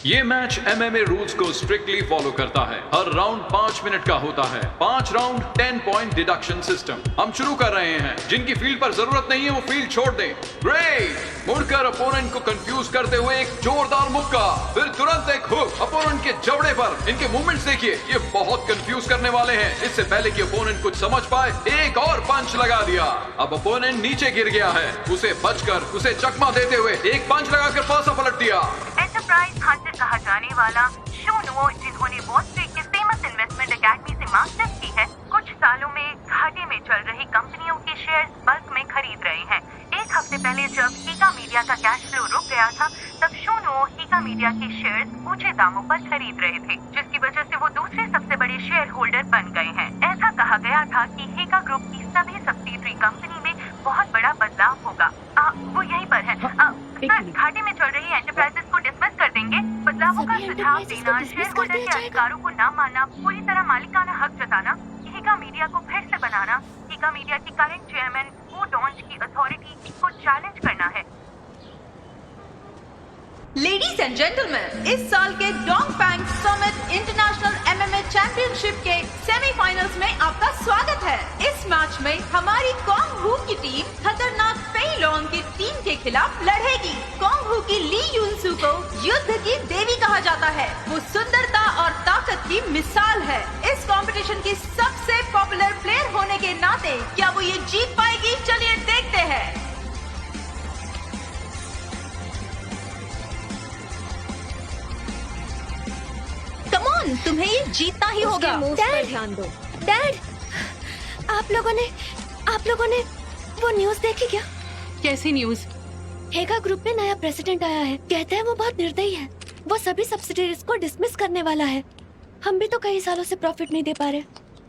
ये match MMA rules को strictly follow करता है। हर राउंड 5 मिनट का होता है। 5 राउंड 10 पॉइंट डिडक्शन सिस्टम। हम शुरू कर रहे हैं। जिनकी फील्ड पर जरूरत नहीं है वो फील्ड छोड़ दें। ग्रेट। मुड़कर अपोनेंट को कंफ्यूज करते हुए एक जोरदार मुक्का, फिर तुरंत एक हुक अपोनेंट के जबड़े पर। इनके मूवमेंट्स देखिए, ये बहुत कंफ्यूज करने वाले हैं। इससे पहले कि अपोनेंट कुछ समझ पाए, एक और पंच लगा दिया। अब अपोनेंट नीचे गिर गया है। उसे बचकर उसे चकमा देते हुए एक पंच लगाकर पासा पलट दिया। एंटरप्राइज हंटर कहा जाने वाला शोनुओ, जिन्होंने वॉल स्ट्रीट के फेमस इन्वेस्टमेंट एकेडमी से मास्टर्स की है, कुछ सालों में घाटे में चल रही कंपनियों के शेयर बल्क में खरीद रहे हैं। एक हफ्ते पहले जब हीगा मीडिया का कैश फ्लो रुक गया था, तब शोनुओ हीगा मीडिया के शेयर्स ऊंचे दामों पर खरीद रहे थे, जिसकी वजह से वो दूसरे सबसे बड़े शेयर होल्डर बन गए हैं। ऐसा कहा गया था कि हीगा ग्रुप की सभी सब्सिडरी कंपनी में बहुत बड़ा बदलाव होगा। वो यहीं पर है। सर, घाटे में चल रही एंटरप्राइजेस को डिसमिस कर देंगे। बदलावों का सुझाव देना, शेयर होल्डर के अधिकारों को न मानना, पूरी तरह मालिकाना हक जताना, हीगा मीडिया को फिर से बनाना, हीगा मीडिया की करंट चेयरमैन वू डोंज की अथॉरिटी को चैलेंज करना है। लेडीज एंड जेंटलमैन, इस साल के डोंगफैंग समिट इंटरनेशनल MMA चैंपियनशिप के सेमीफाइनल्स में आपका स्वागत है। इस मैच में हमारी कोंग हू की टीम खतरनाक फेई लॉन्ग की टीम के खिलाफ लड़ेगी। कोंग हू की ली युनसू को युद्ध की देवी कहा जाता है। वो सुंदरता और ताकत की मिसाल है। इस कंपटीशन की सबसे पॉपुलर प्लेयर होने के नाते क्या वो ये जीत पाएगी? चलिए देखते हैं। कमॉन, तुम्हें ये जीतना ही होगा। डैड, ध्यान दो। डैड, आप लोगों ने वो न्यूज़ देखी क्या? कैसी न्यूज़? हेगा ग्रुप में नया प्रेसिडेंट आया है। कहते हैं वो बहुत निर्दयी है। वो सभी सब्सिडीज को डिसमिस करने वाला है। हम भी तो कई सालों से प्रॉफिट नहीं दे पा रहे।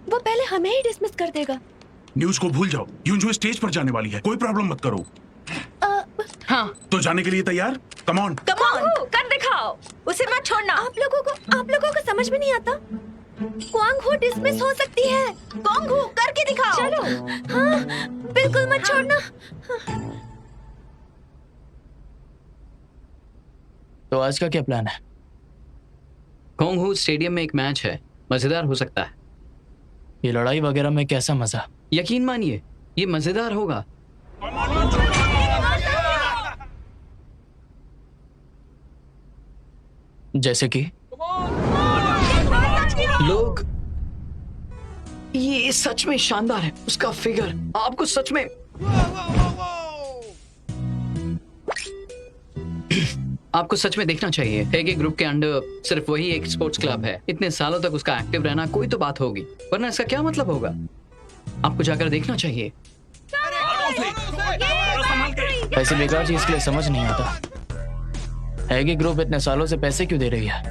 वो पहले हमें ही डिसमिस कर देगा। न्यूज़ को भूल जाओ। यूंजो स्टेज पर जाने वाली है, कोई प्रॉब्लम मत करो। हाँ, तो जाने के लिए तैयार? Come on. कर दिखाओ, उसे मत छोड़ना। आप लोगों को समझ में नहीं आता। क्वांग हो डिसमिस हो सकती है। कोंग हू करके दिखाओ। चलो। हाँ, बिल्कुल मत छोड़ना। तो आज का क्या प्लान है? कोंग हू स्टेडियम में एक मैच है, मजेदार हो सकता है। ये लड़ाई वगैरह में कैसा मजा? यकीन मानिए, ये मजेदार होगा। जैसे कि लोग, ये सच में शानदार है। उसका फिगर आपको सच में आपको सच में देखना चाहिए। हेगे ग्रुप के अंडर सिर्फ वही एक स्पोर्ट्स क्लब है। इतने सालों तक उसका एक्टिव रहना कोई तो बात होगी, वरना इसका क्या मतलब होगा? आपको जाकर देखना चाहिए। ऐसी बेकार चीज के लिए समझ नहीं आता। हेगे ग्रुप इतने सालों से पैसे क्यों दे रही है?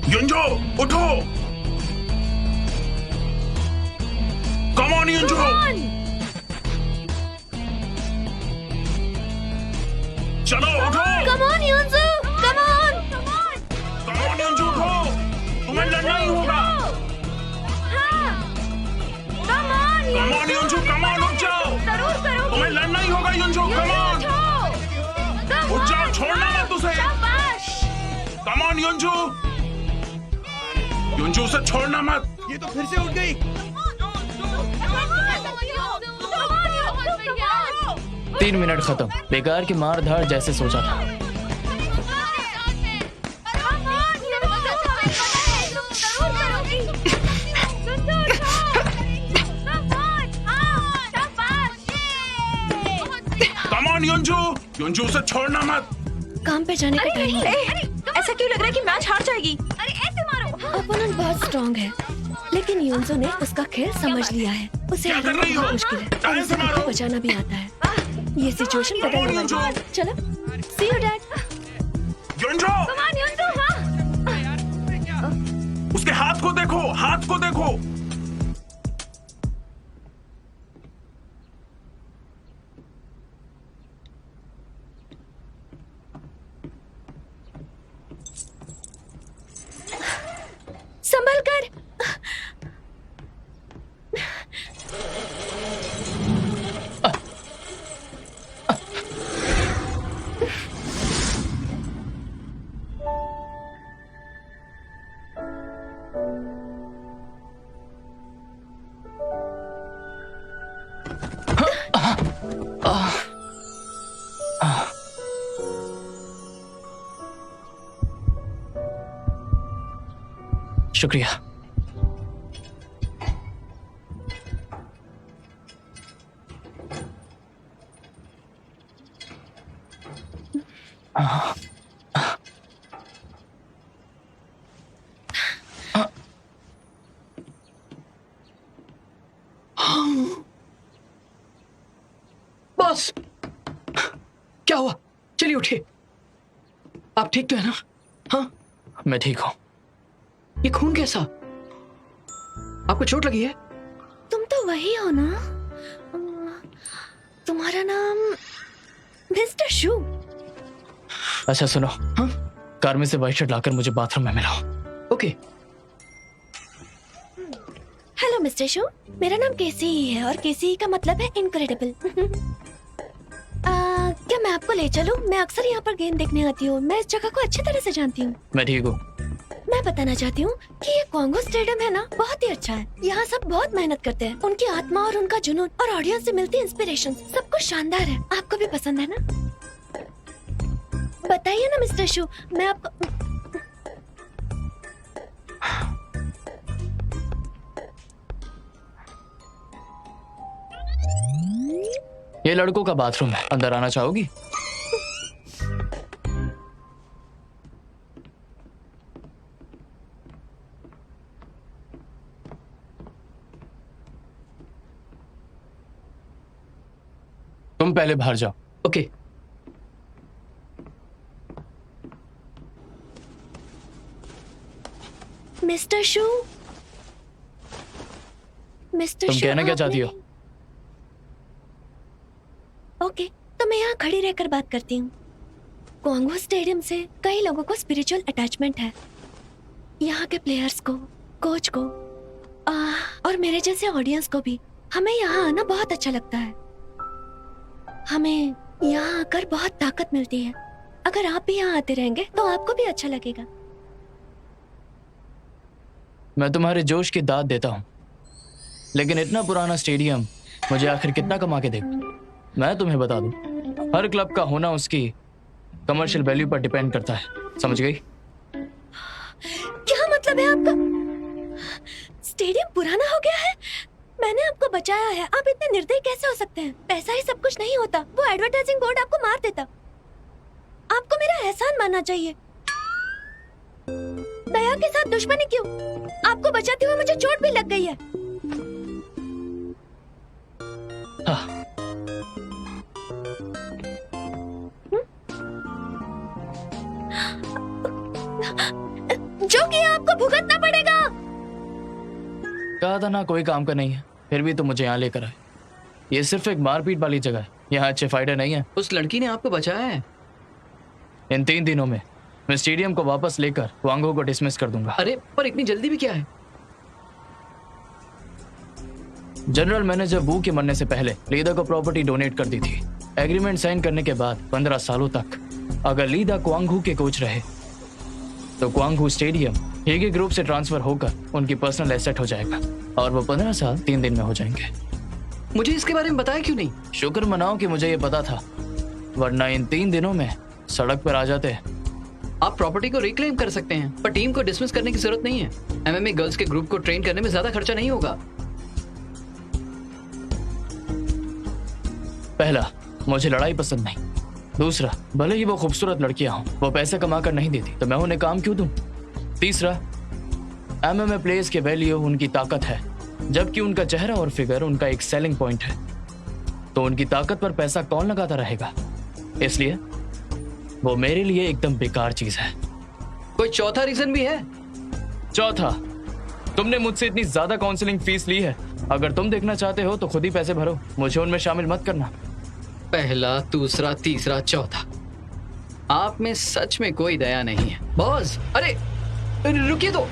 युंजो, उठो। Come on Yunjo. चलो उठो। Come on Yunsu, come on. Come on Yunjo, उठो। तुम्हें लड़ना ही होगा। कम ऑन युंजो, कम ऑन, उठ जाओ। तुम्हें लड़ना ही होगा युंजो, कम ऑन। उठ जाओ, छोड़ना मत उसे। कम ऑन युंजो। युंजो उसे छोड़ना मत। ये तो फिर से उठ गई। 3 मिनट खत्म। बेकार की मार धाड़ जैसे सोचा था। कम ऑन युंजो, युंजो उसे छोड़ना मत। काम पे जाने का टाइम है। ऐसा क्यों लग रहा है कि मैच हार जाएगी? अपोनेंट बहुत स्ट्रांग है, लेकिन युनसो ने उसका खेल समझ लिया है। उसे क्या कर हराना रही हो? बहुत मुश्किल है और उसे खुद को बचाना भी आता है। ये सिचुएशन बदलने वाली है। चलो, सी यू डैड। युंजो, उसके हाथ को देखो, हाथ को देखो। संभल कर। शुक्रिया। बॉस, क्या हुआ? चलिए उठिए। आप ठीक तो है ना? हाँ, मैं ठीक हूँ। ये खून कैसा? आपको चोट लगी है? तुम तो वही हो ना? तुम्हारा नाम मिस्टर शू? अच्छा सुनो, हाँ, कार में से व्हाइट शर्ट लाकर मुझे बाथरूम में मिलाओ। ओके। हेलो मिस्टर शू, मेरा नाम केसी है और केसी का मतलब है इनक्रेडिबल। क्या मैं आपको ले चलूं? मैं अक्सर यहाँ पर गेम देखने आती हूँ। मैं इस जगह को अच्छी तरह से जानती हूँ। मैं ठीक हूँ। मैं बताना चाहती हूँ कि ये कॉन्गो स्टेडियम है ना, बहुत ही अच्छा है। यहाँ सब बहुत मेहनत करते हैं। उनकी आत्मा और उनका जुनून और ऑडियंस से मिलती इंस्पिरेशन सब कुछ शानदार है। आपको भी पसंद है ना? बताइए ना मिस्टर शू, मैं आपको ये लड़कों का बाथरूम है, अंदर आना चाहोगी? तुम पहले बाहर जाओ। ओके। मिस्टर शू, मिस्टर तुम शू, कहना क्या चाहती हो? ओके, तो मैं यहाँ खड़ी रहकर बात करती हूँ। कॉन्गो स्टेडियम से कई लोगों को स्पिरिचुअल अटैचमेंट है। यहाँ के प्लेयर्स को, कोच को और मेरे जैसे ऑडियंस को भी हमें यहाँ आना बहुत अच्छा लगता है। हमें यहाँ आकर बहुत ताकत मिलती है। अगर आप भी यहाँ आते रहेंगे तो आपको भी अच्छा लगेगा। मैं तुम्हारे जोश की दाद देता हूँ, लेकिन इतना पुराना स्टेडियम मुझे आखिर कितना कमा के देगा? मैं तुम्हें बता दूं, हर क्लब का होना उसकी कमर्शियल वैल्यू पर डिपेंड करता है। समझ गई? क्या मतलब है आपका? स्टेडियम पुराना हो गया है? मैंने आपको बचाया है। आप इतने निर्दयी कैसे हो सकते हैं? पैसा ही सब कुछ नहीं होता। वो एडवर्टाइजिंग बोर्ड आपको मार देता। आपको मेरा एहसान मानना चाहिए। दया के साथ दुश्मनी क्यों? आपको बचाते हुए मुझे चोट भी लग गई है। हाँ। जो किया आपको भुगतना पड़ेगा। कहा था ना कोई काम का नहीं है, फिर भी तो मुझे यहाँ लेकर आए। ये सिर्फ एक मारपीट वाली जगह है, यहाँ अच्छे फाइटर नहीं है। उस लड़की ने आपको बचाया है। इन 3 दिनों में मैं स्टेडियम को वापस लेकर वांगो को डिसमिस कर दूंगा। अरे पर इतनी जल्दी भी क्या है? जनरल मैनेजर वू के मरने से पहले लीदा को प्रॉपर्टी डोनेट कर दी थी। एग्रीमेंट साइन करने के बाद 15 सालों तक अगर लीदा क्वांगहू के कोच रहे तो क्वांगहू स्टेडियम हेगे ग्रुप से ट्रांसफर होकर उनकी पर्सनल एसेट हो जाएगा और वो 15 साल 3 दिन में हो जाएंगे। मुझे इसके बारे में बताया क्यों नहीं? शुक्र मनाओ कि मुझे ये पता था, वरना इन 3 दिनों में सड़क पर आ जाते। आप प्रॉपर्टी को रिक्लेम कर सकते हैं, पर टीम को डिसमिस करने की जरूरत नहीं है। एमएमए गर्ल्स के ग्रुप को ट्रेन करने में ज्यादा खर्चा नहीं होगा। पहला, मुझे लड़ाई पसंद नहीं। दूसरा, भले ही वो खूबसूरत लड़कियां हों, वो पैसे कमा कर नहीं देती तो मैं उन्हें काम क्यों दूं? तीसरा, एमएमए प्लेयर्स के वैल्यू उनकी ताकत है, जबकि उनका चेहरा और फिगर उनका एक सेलिंग पॉइंट है। तो उनकी ताकत पर पैसा कौन लगाता रहेगा? इसलिए वो मेरे लिए एकदम बेकार चीज है। कोई चौथा रीजन भी है? चौथा, तुमने मुझसे इतनी ज्यादा काउंसलिंग फीस ली है। अगर तुम देखना चाहते हो तो खुद ही पैसे भरो, मुझे उनमें शामिल मत करना। पहला, दूसरा, तीसरा, चौथा। आप में सच में कोई दया नहीं है बॉस। अरे रुकिए तो।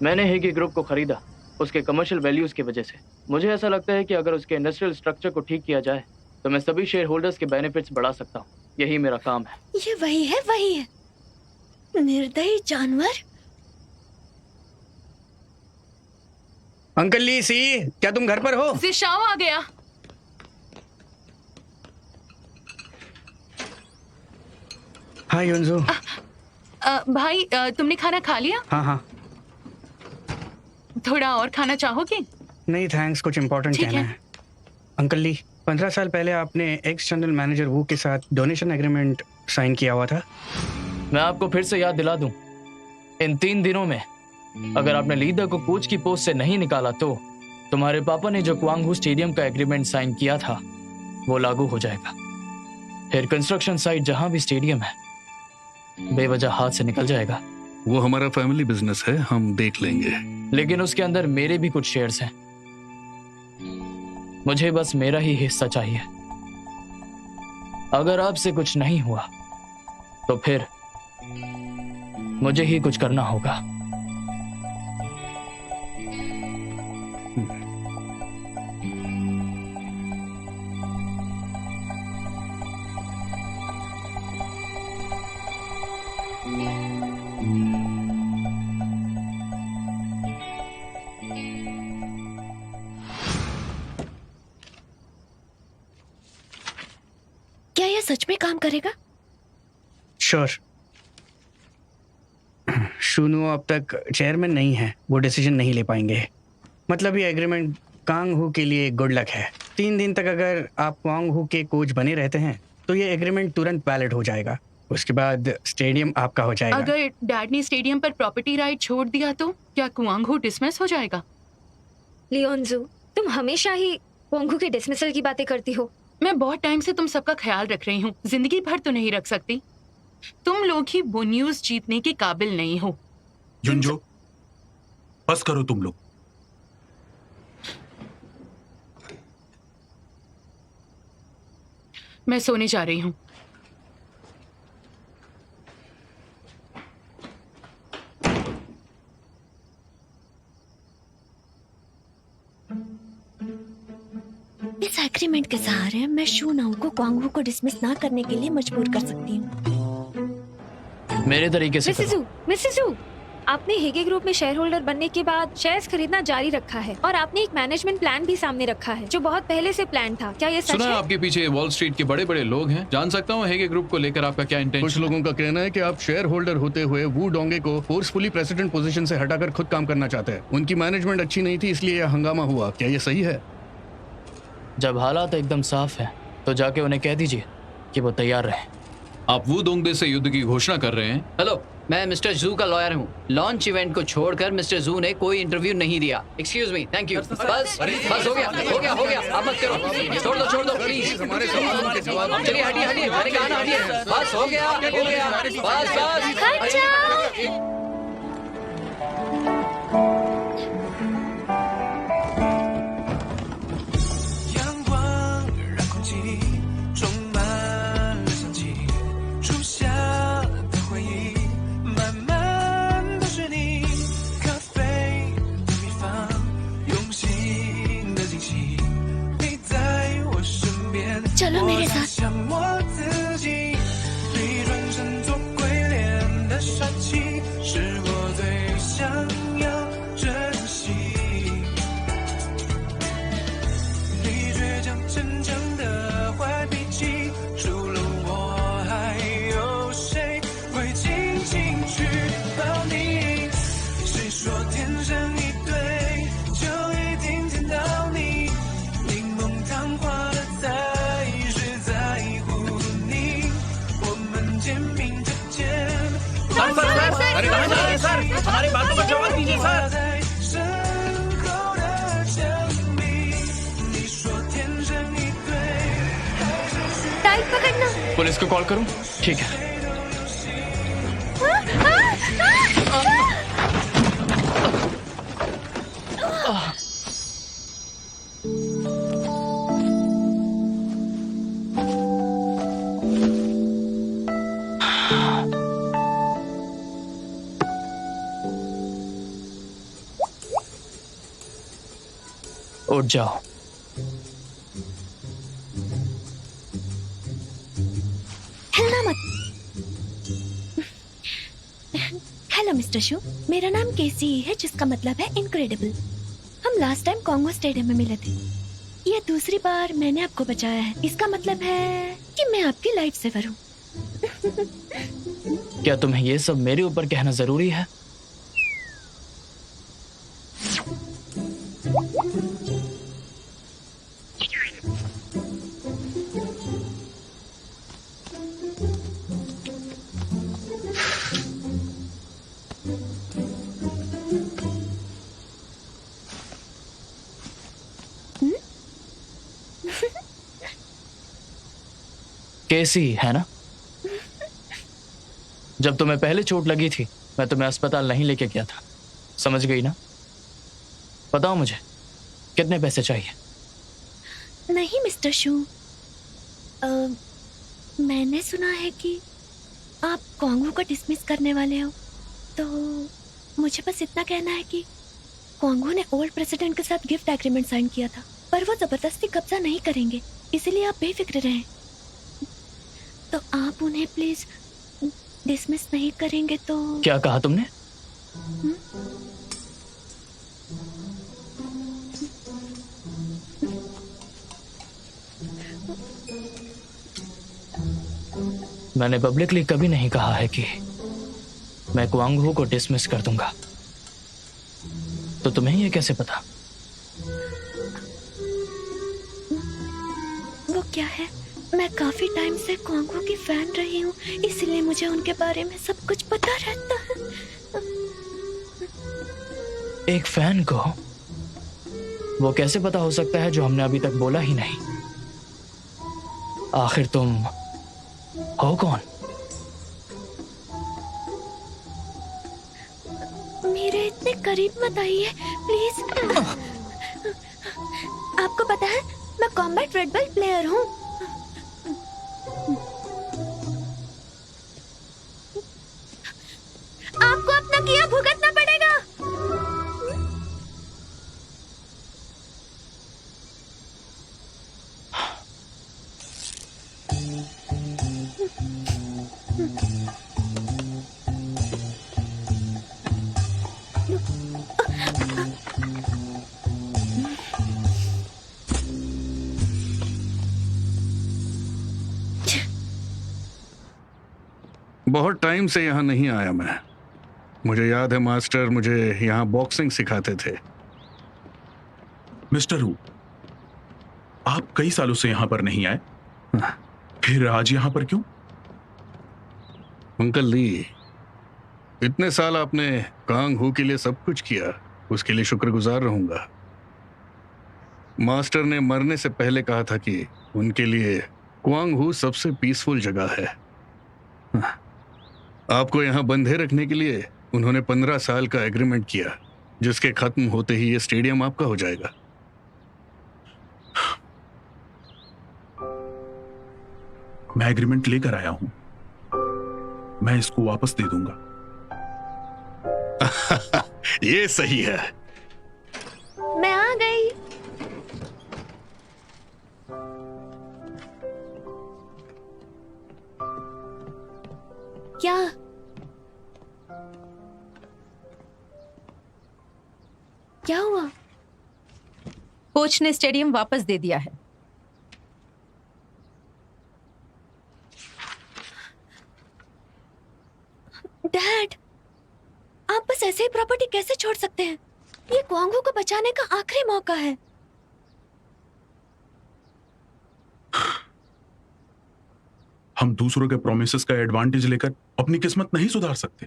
मैंने हेगी ग्रुप को खरीदा उसके कमर्शियल वैल्यूज की वजह से। मुझे ऐसा लगता है कि अगर उसके इंडस्ट्रियल स्ट्रक्चर को ठीक किया जाए तो मैं सभी शेयर होल्डर्स के बेनिफिट्स बढ़ा सकता हूँ। यही मेरा काम है। ये वही है निर्दयी जानवर। अंकल ली सी, क्या तुम घर पर हो? जिशाओ आ गया। हाय युनजू। भाई तुमने खाना खा लिया? हाँ। थोड़ा और खाना चाहोगे? नहीं थैंक्स, कुछ इम्पोर्टेंट ठीक कहना है। अंकल ली, 15 साल पहले आपने एक्स जनरल मैनेजर वू के साथ डोनेशन एग्रीमेंट साइन किया हुआ था। मैं आपको फिर से याद दिला दूं, इन 3 दिनों में अगर आपने लीडर को कोच की पोस्ट से नहीं निकाला तो तुम्हारे पापा ने जो क्वांगहू स्टेडियम का एग्रीमेंट साइन किया था वो लागू हो जाएगा। फिर कंस्ट्रक्शन साइट जहां भी स्टेडियम है बेवजह हाथ से निकल जाएगा। वो हमारा फैमिली बिजनेस है, हम देख लेंगे। लेकिन उसके अंदर मेरे भी कुछ शेयर्स हैं। मुझे बस मेरा ही हिस्सा चाहिए। अगर आपसे कुछ नहीं हुआ तो फिर मुझे ही कुछ करना होगा। क्या यह सच में काम करेगा? श्योर। शुनु अब तक चेयरमैन नहीं है, वो डिसीजन नहीं ले पाएंगे। मतलब ये एग्रीमेंट कांगहू के लिए गुड लक है। 3 दिन तक अगर आप कांगहू के कोच बने रहते हैं तो ये एग्रीमेंट तुरंत वैलिड हो जाएगा। उसके बाद स्टेडियम आपका हो जाएगा। अगर डैड ने स्टेडियम पर प्रॉपर्टी राइट छोड़ दिया तो क्या क्वांगहू डिसमिस हो जाएगा? लियोनजू, तुम हमेशा ही क्वांगहू के डिसमिसल की बातें करती हो। मैं बहुत टाइम से तुम सबका ख्याल रख रही हूँ, जिंदगी भर तो नहीं रख सकती। तुम लोग ही वो न्यूज जीतने के काबिल नहीं हो। युनजो, बस करो तुम लोग। मैं सोने जा रही हूँ। इस एग्रीमेंट के सहारे मैं शू नाउ को क्वांगहू को डिसमिस ना करने के लिए मजबूर कर सकती हूँ। मेरे तरीके से मिसेस जू, आपने हेगे ग्रुप में शेयर होल्डर बनने के बाद शेयर्स खरीदना जारी रखा है और आपने एक मैनेजमेंट प्लान भी सामने रखा है जो बहुत पहले से प्लान था। क्या ये सच सुना है? आपके पीछे वॉल स्ट्रीट के बड़े बड़े लोग हैं। जान सकता हूँ हेगे ग्रुप को लेकर आपका क्या कुछ इंटेंशन? लोगों का कहना है कि आप शेयर होल्डर होते हुए वू डोंगे को फोर्सफुली प्रेसिडेंट पोजीशन से हटाकर खुद काम करना चाहते हैं। उनकी मैनेजमेंट अच्छी नहीं थी, इसलिए यह हंगामा हुआ। क्या ये सही है? जब हालात एकदम साफ हैं तो जाके उन्हें कह दीजिए कि वो तैयार रहें। आप वू दोंगबे से युद्ध की घोषणा कर रहे हैं? हेलो, मैं मिस्टर जू का लॉयर हूँ। लॉन्च इवेंट को छोड़कर मिस्टर जू ने कोई इंटरव्यू नहीं दिया। Excuse me, thank you. बस हो गया। आप मत करो, छोड़ दो प्लीज। हमारे सवालों के जवाब चलिए हटिए, मैंने कहा ना हटिए। बस हो गया। बस। चलो मेरे साथ। अरे कहाँ जा रहे हैं सर? हमारी बातों का जवाब दीजिए सर। टाइट पकड़ना। पुलिस को कॉल करूं? ठीक है। उठ जाओ। हिलना मत। हेलो मिस्टर शू, मेरा नाम केसी है, जिसका मतलब है इनक्रेडिबल। हम लास्ट टाइम कॉन्गो स्टेडियम में मिले थे। ये दूसरी बार मैंने आपको बचाया है। इसका मतलब है कि मैं आपकी लाइफ सेवर हूँ। क्या तुम्हें ये सब मेरे ऊपर कहना जरूरी है? केसी है ना? जब तुम्हें पहले चोट लगी थी मैं तुम्हें अस्पताल नहीं लेके गया था, समझ गई ना? बताओ मुझे कितने पैसे चाहिए? नहीं मिस्टर शू, मैंने सुना है कि आप कॉन्गो को डिसमिस करने वाले हो, तो मुझे बस इतना कहना है कि कॉन्गो ने ओल्ड प्रेसिडेंट के साथ गिफ्ट एग्रीमेंट साइन किया था, पर वो जबरदस्ती कब्जा नहीं करेंगे, इसलिए आप बेफिक्र रहें। तो आप उन्हें प्लीज डिसमिस नहीं करेंगे तो? क्या कहा तुमने? मैंने पब्लिकली कभी नहीं कहा है कि मैं क्वांगहू को डिसमिस कर दूंगा, तो तुम्हें ये कैसे पता? वो क्या है, मैं काफी टाइम से कॉन्गो की फैन रही हूँ, इसलिए मुझे उनके बारे में सब कुछ पता रहता है। एक फैन को वो कैसे पता हो सकता है जो हमने अभी तक बोला ही नहीं? आखिर तुम हो कौन? मेरे इतने करीब मत आइए प्लीज। आपको पता है मैं कॉम्बैट रेड बेल्ट प्लेयर हूँ। आपको अपना किया भुगतना पड़ेगा। बहुत टाइम से यहाँ नहीं आया मैं। मुझे याद है मास्टर मुझे यहाँ बॉक्सिंग सिखाते थे। मिस्टर हू, आप कई सालों से यहाँ पर नहीं आए, फिर आज यहाँ पर क्यों? अंकल ली, इतने साल आपने कांग हू के लिए सब कुछ किया, उसके लिए शुक्रगुजार रहूंगा। मास्टर ने मरने से पहले कहा था कि उनके लिए क्वांग हू सबसे पीसफुल जगह है। आपको यहाँ बंधे रखने के लिए उन्होंने 15 साल का एग्रीमेंट किया, जिसके खत्म होते ही ये स्टेडियम आपका हो जाएगा। मैं एग्रीमेंट लेकर आया हूं, मैं इसको वापस दे दूंगा। ये सही है। मैं आ गई। क्या? क्या हुआ? कोच ने स्टेडियम वापस दे दिया है। डैड, आप बस ऐसे ही प्रॉपर्टी कैसे छोड़ सकते हैं? ये क्वांगो को बचाने का आखिरी मौका है। हम दूसरों के प्रोमिसेस का एडवांटेज लेकर अपनी किस्मत नहीं सुधार सकते।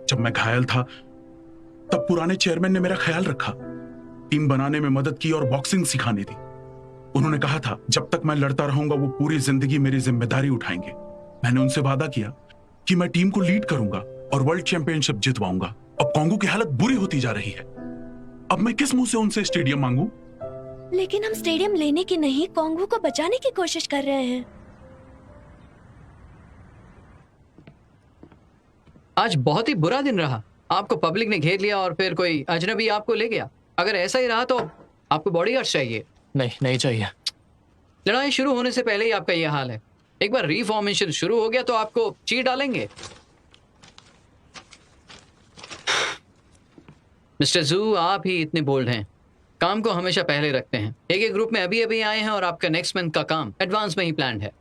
जब मैं घायल था तब पुराने चेयरमैन ने मेरा ख्याल रखा, टीम बनाने में मदद की और बॉक्सिंग सिखाने दी। उन्होंने कहा था जब तक मैं लड़ता रहूंगा वो पूरी जिंदगी मेरी जिम्मेदारी उठाएंगे। मैंने उनसे वादा किया कि मैं टीम को लीड करूंगा और वर्ल्ड चैंपियनशिप जितवाऊंगा। अब कॉन्गो की हालत बुरी होती जा रही है। अब मैं किस मुंह से उनसे स्टेडियम मांगू? लेकिन हम स्टेडियम लेने की नहीं, कॉन्गो को बचाने की कोशिश कर रहे हैं। आज बहुत ही बुरा दिन रहा। आपको पब्लिक ने घेर लिया और फिर कोई अजनबी आपको ले गया। अगर ऐसा ही रहा तो आपको बॉडीगार्ड्स चाहिए? नहीं, नहीं चाहिए। लड़ाई शुरू होने से पहले ही आपका ये हाल है। एक बार रीफॉर्मेशन शुरू हो गया तो आपको चीर डालेंगे। मिस्टर जू, आप ही इतने बोल्ड हैं, काम को हमेशा पहले रखते हैं। एक ग्रुप में अभी अभी आए हैं और आपका नेक्स्ट मंथ का काम एडवांस में ही प्लान्ड है।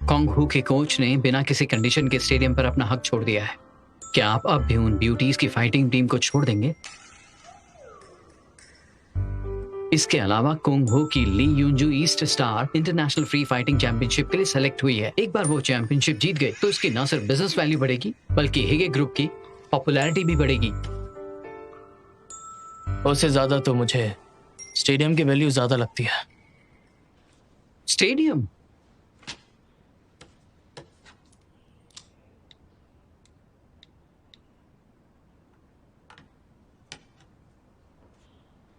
कॉन्ग हू के कोच ने बिना किसी कंडीशन के स्टेडियम पर अपना हक छोड़ दिया है। क्या आप अब भी उन ब्यूटीज की फाइटिंग टीम को छोड़ देंगे? इसके अलावा कुंग हो की Lee Yunju East Star International free fighting championship के लिए सेलेक्ट हुई है। एक बार वो चैंपियनशिप जीत गए तो इसकी न सिर्फ बिजनेस वैल्यू बढ़ेगी बल्कि हेगे ग्रुप की पॉपुलैरिटी भी बढ़ेगी। उससे ज्यादा तो मुझे स्टेडियम की वैल्यू ज्यादा लगती है। स्टेडियम?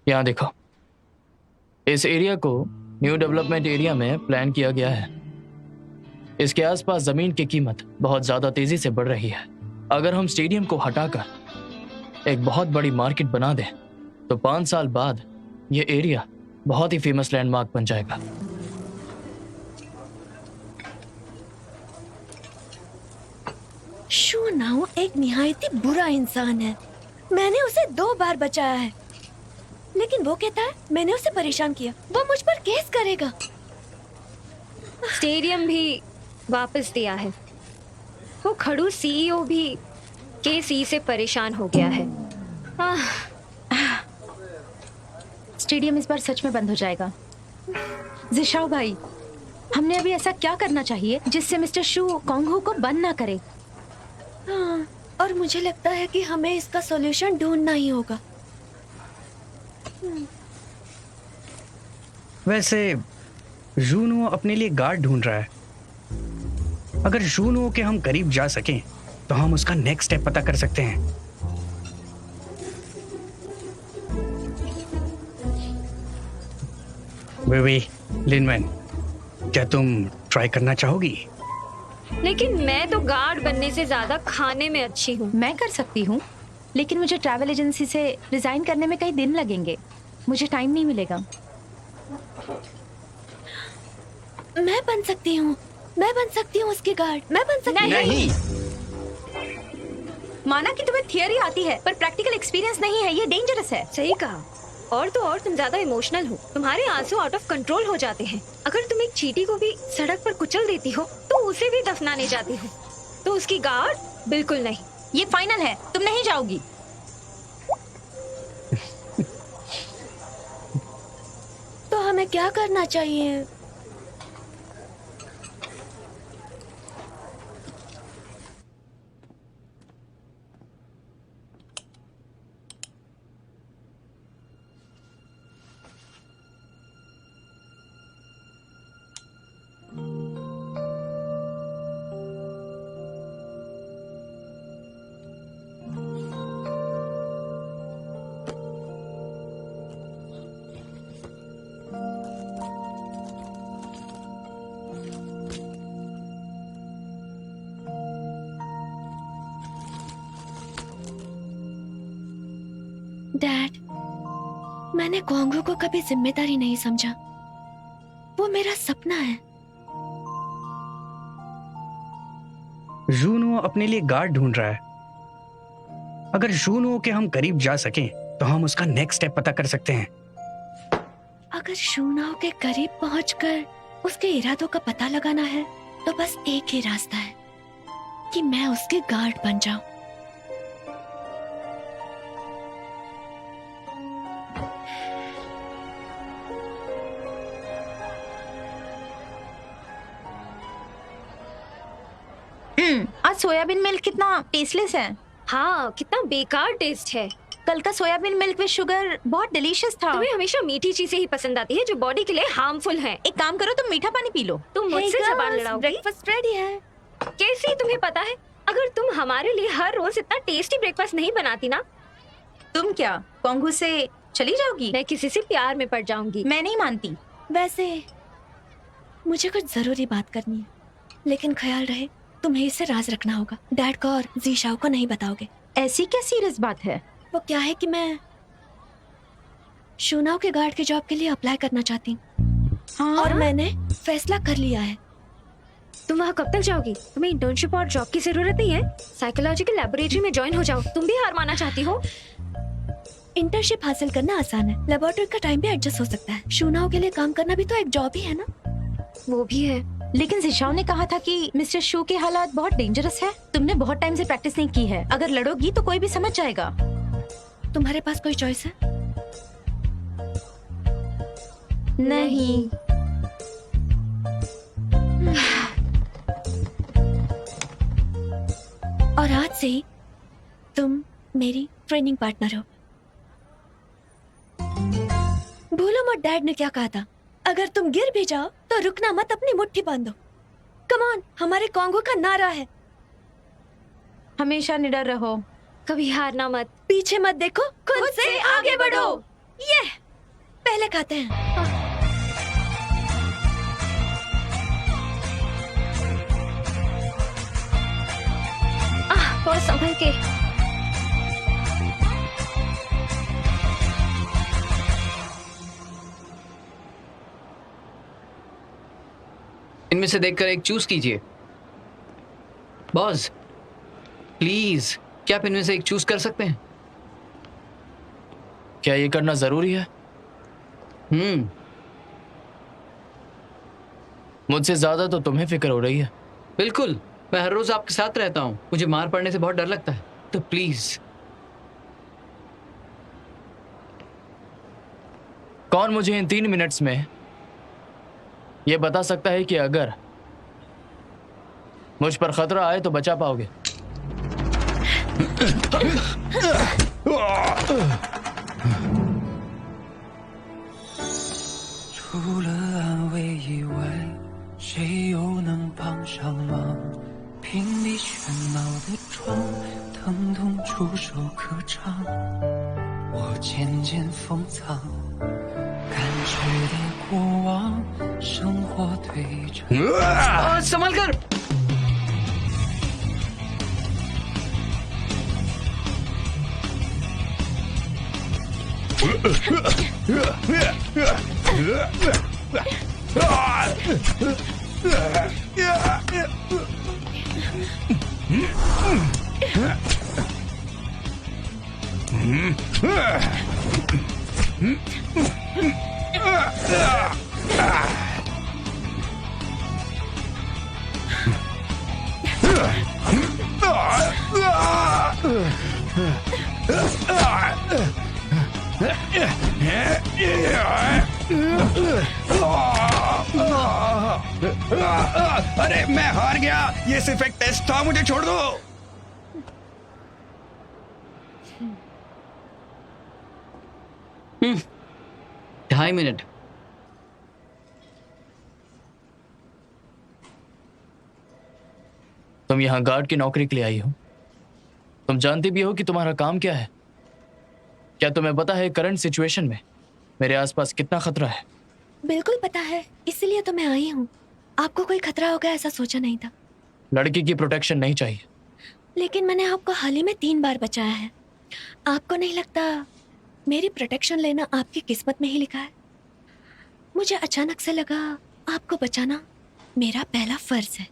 यहाँ देखो, इस एरिया को न्यू डेवलपमेंट एरिया में प्लान किया गया है। इसके आसपास जमीन की कीमत बहुत ज्यादा तेजी से बढ़ रही है। अगर हम स्टेडियम को हटाकर एक बहुत बड़ी मार्केट बना दें तो 5 साल बाद ये एरिया बहुत ही फेमस लैंडमार्क बन जाएगा। शू नाओ एक निहायती बुरा इंसान है। मैंने उसे 2 बार बचाया है, लेकिन वो कहता है मैंने उसे परेशान किया। वो मुझ पर केस करेगा। स्टेडियम भी वापस दिया है। वो खड़ू सीईओ भी केसी से परेशान हो गया है। स्टेडियम इस बार सच में बंद हो जाएगा। जिशाओ भाई, हमने अभी ऐसा क्या करना चाहिए जिससे मिस्टर शू कॉन्ग हू को बंद ना करे? हाँ, और मुझे लगता है कि हमें इसका सॉल्यूशन ढूंढना ही होगा। वैसे जूनो अपने लिए गार्ड ढूंढ रहा है। अगर जूनो के हम करीब जा सकें तो हम उसका नेक्स्ट स्टेप पता कर सकते हैं। वे लिनमैन, क्या तुम ट्राई करना चाहोगी? लेकिन मैं तो गार्ड बनने से ज्यादा खाने में अच्छी हूँ। मैं कर सकती हूँ, लेकिन मुझे ट्रैवल एजेंसी से रिजाइन करने में कई दिन लगेंगे। मुझे टाइम नहीं मिलेगा। मैं बन सकती हूँ उसकी गार्ड। मैं बन सकती हूँ। नहीं। माना कि तुम्हें थियरी आती है पर प्रैक्टिकल एक्सपीरियंस नहीं है, ये डेंजरस है। सही कहा। और तो और तुम ज्यादा इमोशनल हो, तुम्हारे आंसू आउट ऑफ कंट्रोल हो जाते हैं। अगर तुम एक चींटी को भी सड़क पर कुचल देती हो तो उसे भी दफनाने जाती हो, तो उसकी गार्ड बिल्कुल नहीं। ये फाइनल है, तुम नहीं जाओगी। तो हमें क्या करना चाहिए? डैड, मैंने कॉन्गो को कभी जिम्मेदारी नहीं समझा। वो मेरा सपना है। जूनो अपने लिए गार्ड ढूंढ रहा है। अगर जूनो के हम करीब जा सकें तो हम उसका नेक्स्ट स्टेप पता कर सकते हैं। अगर शूनाओ के करीब पहुंचकर उसके इरादों का पता लगाना है तो बस एक ही रास्ता है कि मैं उसके गार्ड बन जाऊं। आज सोयाबीन मिल्क कितना टेस्टलेस है। हाँ, कितना बेकार टेस्ट है। कल का सोयाबीन मिल्क विद शुगर बहुत डिलीशियस था। तुम्हें हमेशा मीठी चीजें ही पसंद आती है जो बॉडी के लिए हार्मफुल है। एक काम करो, तुम मीठा पानी पी लो। तुम मुझसे जबान लड़ाओगी? ब्रेकफास्ट रेडी है। कैसी तुम्हें पता है, अगर तुम हमारे लिए हर रोज इतना टेस्टी ब्रेकफास्ट नहीं बनाती ना, तुम क्या कॉन्गो से चली जाओगी? मैं किसी से प्यार में पड़ जाऊंगी। मैं नहीं मानती। वैसे मुझे कुछ जरूरी बात करनी है, लेकिन ख्याल रहे तुम्हें इसे राज रखना होगा। डैड को और जीशाओ को नहीं बताओगे। ऐसी क्या सीरियस बात है? वो क्या है कि मैं शूनाओ के गार्ड की जॉब के लिए अप्लाई करना चाहती हूँ। हाँ? और मैंने फैसला कर लिया है। तुम वहाँ कब तक जाओगी? तुम्हें इंटर्नशिप और जॉब की जरूरत नहीं है? साइकोलॉजिकल लैबोरेटरी में ज्वाइन हो जाओ। तुम भी हार मानना चाहती हो? इंटर्नशिप हासिल करना आसान है, लेबोरेटरी का टाइम भी एडजस्ट हो सकता है। शूनाओ के लिए काम करना भी तो एक जॉब ही है ना। वो भी है, लेकिन जिशाओ ने कहा था कि मिस्टर शू के हालात बहुत डेंजरस है। तुमने बहुत टाइम से प्रैक्टिस नहीं की है, अगर लड़ोगी तो कोई भी समझ जाएगा। तुम्हारे पास कोई चॉइस है? नहीं। और आज से ही तुम मेरी ट्रेनिंग पार्टनर हो। भूलो मत डैड ने क्या कहा था, अगर तुम गिर भी जाओ तो रुकना मत, अपनी मुट्ठी बांधो। कम ऑन, हमारे कॉन्गो का नारा है, हमेशा निडर रहो, कभी हारना मत, पीछे मत देखो, खुद से आगे बढ़ो। ये पहले खाते हैं। और संभल के। इनमें से देखकर एक चूज कीजिए। बॉस प्लीज, क्या आप इनमें से एक चूज कर सकते हैं? क्या ये करना जरूरी है? मुझसे ज्यादा तो तुम्हें फिक्र हो रही है। बिल्कुल, मैं हर रोज आपके साथ रहता हूं, मुझे मार पड़ने से बहुत डर लगता है, तो प्लीज। कौन मुझे इन 3 मिनट्स में ये बता सकता है कि अगर मुझ पर खतरा आए तो बचा पाओगे? संभल कर। अरे मैं हार गया, ये सिर्फ एक टेस्ट था, मुझे छोड़ दो। ढाई मिनट। तुम यहाँ गार्ड की नौकरी के लिए आई हो, तुम जानती भी हो कि तुम्हारा काम क्या है। क्या तुम्हें पता है करंट सिचुएशन में मेरे आसपास कितना खतरा है? बिल्कुल पता है, इसलिए तो मैं आई हूँ। आपको कोई खतरा होगा ऐसा सोचा नहीं था। लड़की की प्रोटेक्शन नहीं चाहिए। लेकिन मैंने आपको हाल ही में 3 बार बचाया है। आपको नहीं लगता मेरी प्रोटेक्शन लेना आपकी किस्मत में ही लिखा है? मुझे अचानक से लगा आपको बचाना मेरा पहला फर्ज है।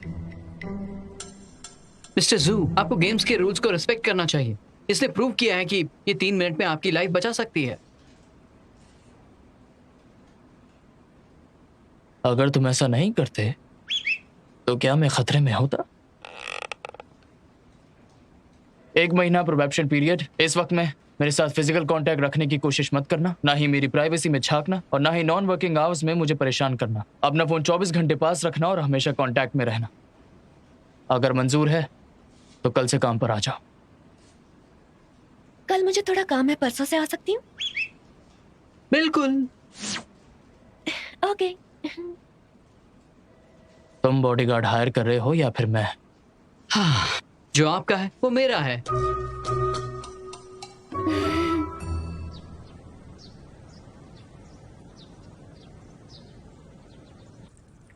मिस्टर जू, आपको गेम्स के रूल्स को रिस्पेक्ट करना चाहिए। इसने प्रूव किया है कि ये 3 मिनट में आपकी लाइफ बचा सकती है। अगर तुम ऐसा नहीं करते तो क्या मैं खतरे में होता? 1 महीना प्रोबेप्शन पीरियड। इस वक्त में मेरे साथ फिजिकल कांटेक्ट रखने की कोशिश मत करना, ना ही मेरी प्राइवेसी में झांकना और ना ही नॉन वर्किंग आवर्स में मुझे परेशान करना। अपना फोन 24 घंटे पास रखना और हमेशा कांटेक्ट में रहना। अगर मंजूर है तो कल से काम पर आ जाओ। कल मुझे थोड़ा काम है, परसों से आ सकती हूँ? बिल्कुल। ओके। तुम बॉडीगार्ड हायर कर रहे हो या फिर मैं? हाँ, जो आपका है वो मेरा है।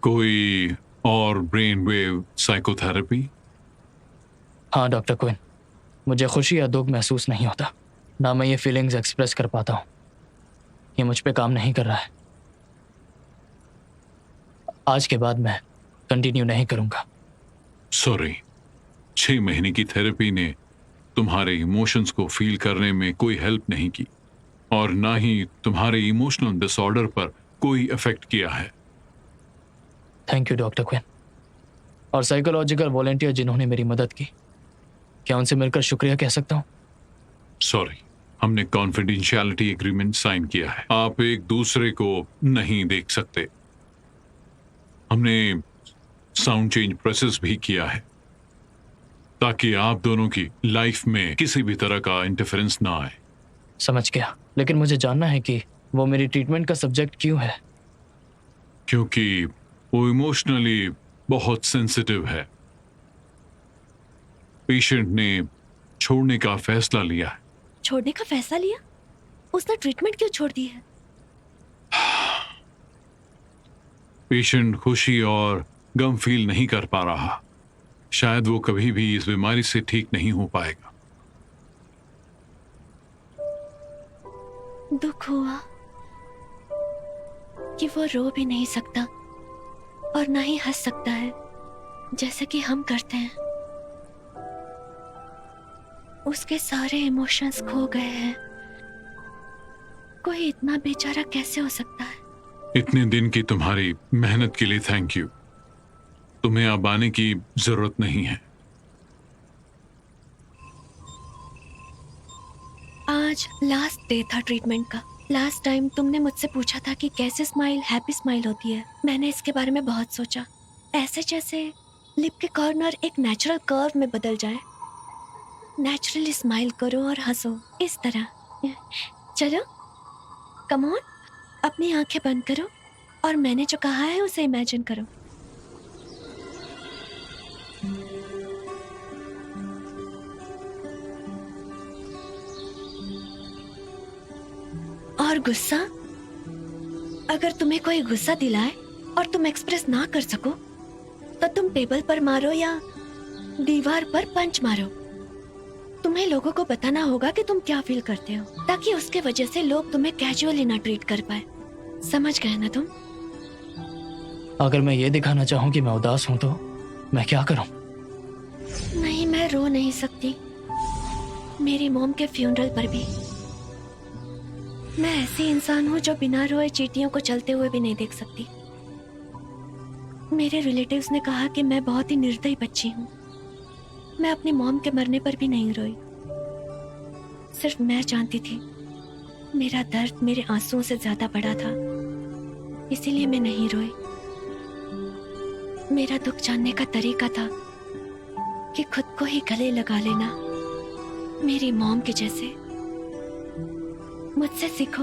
कोई और ब्रेन वेव साइकोथेरेपी? हाँ डॉक्टर क्विन, मुझे खुशी या दुख महसूस नहीं होता, ना मैं ये फीलिंग्स एक्सप्रेस कर पाता हूँ। ये मुझ पे काम नहीं कर रहा है। आज के बाद मैं कंटिन्यू नहीं करूँगा। सॉरी, 6 महीने की थेरेपी ने तुम्हारे इमोशंस को फील करने में कोई हेल्प नहीं की और ना ही तुम्हारे इमोशनल डिसऑर्डर पर कोई इफेक्ट किया है। Thank you doctor Quinn. और साइकोलॉजिकल वॉलंटियर जिन्होंने मेरी मदद की, क्या उनसे मिलकर शुक्रिया कह सकता हूँ? सॉरी, हमने कॉन्फिडेंशियलिटी एग्रीमेंट साइन किया है। आप एक दूसरे को नहीं देख सकते। हमने साउंड चेंज प्रोसेस भी किया है ताकि आप दोनों की लाइफ में किसी भी तरह का इंटरफेरेंस ना आए। समझ गया, लेकिन मुझे जानना है कि वो मेरी ट्रीटमेंट का सब्जेक्ट क्यों है? क्योंकि वो इमोशनली बहुत सेंसिटिव है। पेशेंट ने छोड़ने का फैसला लिया है। छोड़ने का फैसला लिया? उसने ट्रीटमेंट क्यों छोड़ दी है? पेशेंट खुशी और गम फील नहीं कर पा रहा। शायद वो कभी भी इस बीमारी से ठीक नहीं हो पाएगा। दुख हुआ कि वो रो भी नहीं सकता और ना ही हंस सकता है जैसे कि हम करते हैं। उसके सारे इमोशंस खो गए हैं। कोई इतना बेचारा कैसे हो सकता है? इतने दिन की तुम्हारी मेहनत के लिए थैंक यू। तुम्हें अब आने की जरूरत नहीं है। आज लास्ट डे था ट्रीटमेंट का। लास्ट टाइम तुमने मुझसे पूछा था कि कैसे स्माइल हैप्पी स्माइल होती है। मैंने इसके बारे में बहुत सोचा, ऐसे जैसे लिप के कॉर्नर एक नेचुरल कर्व में बदल जाए। नेचुरली स्माइल करो और हंसो, इस तरह। चलो कम ऑन, अपनी आंखें बंद करो और मैंने जो कहा है उसे इमेजिन करो। और गुस्सा, अगर तुम्हें कोई गुस्सा दिलाए और तुम एक्सप्रेस ना कर सको तो तुम टेबल पर मारो या दीवार पर पंच मारो। तुम्हें लोगों को बताना होगा कि तुम क्या फील करते हो, ताकि उसके वजह से लोग तुम्हें कैजुअली ना ट्रीट कर पाए। समझ गए ना तुम? अगर मैं ये दिखाना चाहूँ कि मैं उदास हूँ तो मैं क्या करूँ? नहीं, मैं रो नहीं सकती। मेरी मॉम के फ्यूनरल पर भी। मैं ऐसी इंसान हूँ जो बिना रोए चींटियों को चलते हुए भी नहीं देख सकती। मेरे रिलेटिव्स ने कहा कि मैं बहुत ही निर्दयी बच्ची हूँ। मैं अपनी मॉम के मरने पर भी नहीं रोई। सिर्फ मैं जानती थी मेरा दर्द मेरे आंसुओं से ज्यादा बड़ा था, इसीलिए मैं नहीं रोई। मेरा दुख जानने का तरीका था कि खुद को ही गले लगा लेना, मेरी मॉम के जैसे। मुझसे सीखो।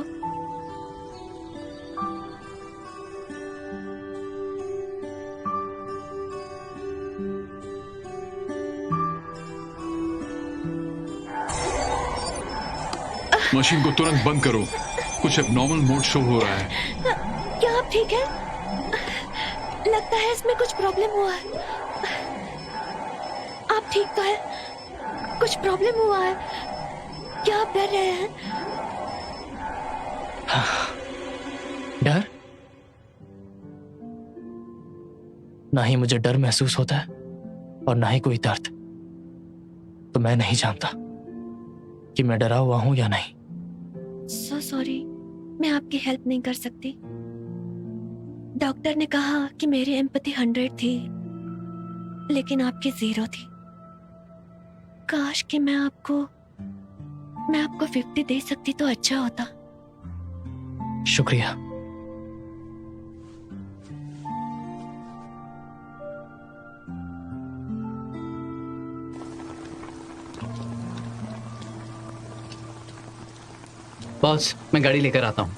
मशीन को तुरंत बंद करो, कुछ एबनॉर्मल मोड शो हो रहा है। क्या आप ठीक है? लगता है इसमें कुछ प्रॉब्लम हुआ है। आप ठीक तो है? कुछ प्रॉब्लम हुआ है? क्या आप डर रहे हैं? डर? ना ही मुझे डर महसूस होता है और ना ही कोई दर्द। तो मैं नहीं जानता कि मैं डरा हुआ हूं या नहीं। सो सॉरी, मैं आपकी हेल्प नहीं कर सकती। डॉक्टर ने कहा कि मेरी एम्पैथी 100 थी, लेकिन आपकी 0 थी। काश कि मैं आपको 50 दे सकती तो अच्छा होता। शुक्रिया। बॉस, मैं गाड़ी लेकर आता हूँ।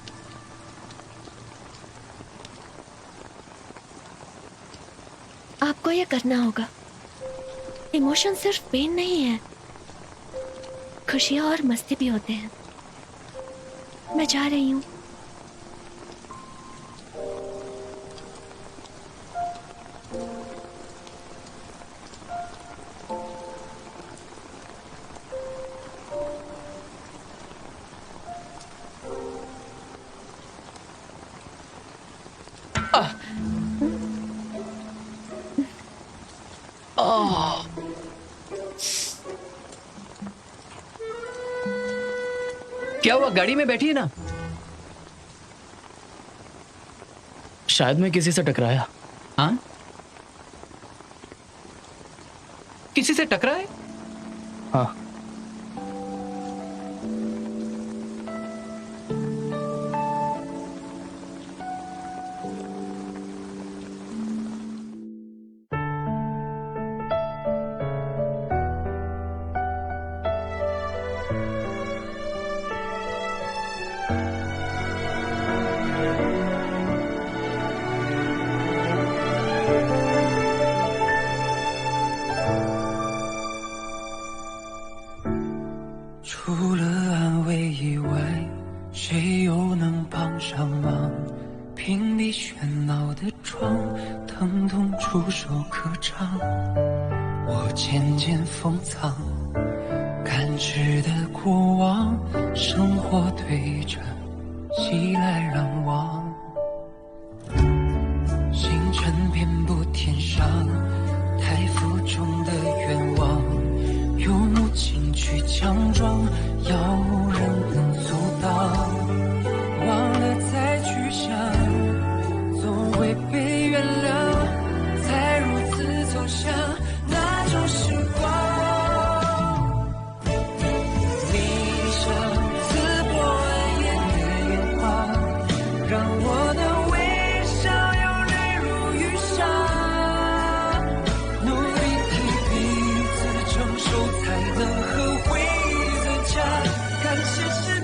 आपको ये करना होगा। इमोशन सिर्फ पेन नहीं है, खुशियाँ और मस्ती भी होते हैं। मैं जा रही हूँ। क्या हुआ? गाड़ी में बैठी है ना? शायद मैं किसी से टकराया। हाँ, किसी से टकराए? हाँ।除了安慰以外，谁又能帮上忙？屏蔽喧闹的窗，疼痛触手可掌。我渐渐封藏，感知的过往，生活对着袭来让望。星辰遍布天上，太浮中的愿望。有目镜去强装，要无人能阻挡。忘了再去想，总会被原谅，才如此走向那种时光。你像刺破暗夜的眼眶，让我的微笑有泪如雨下，努力替彼此承受，才能和回忆最佳。感谢。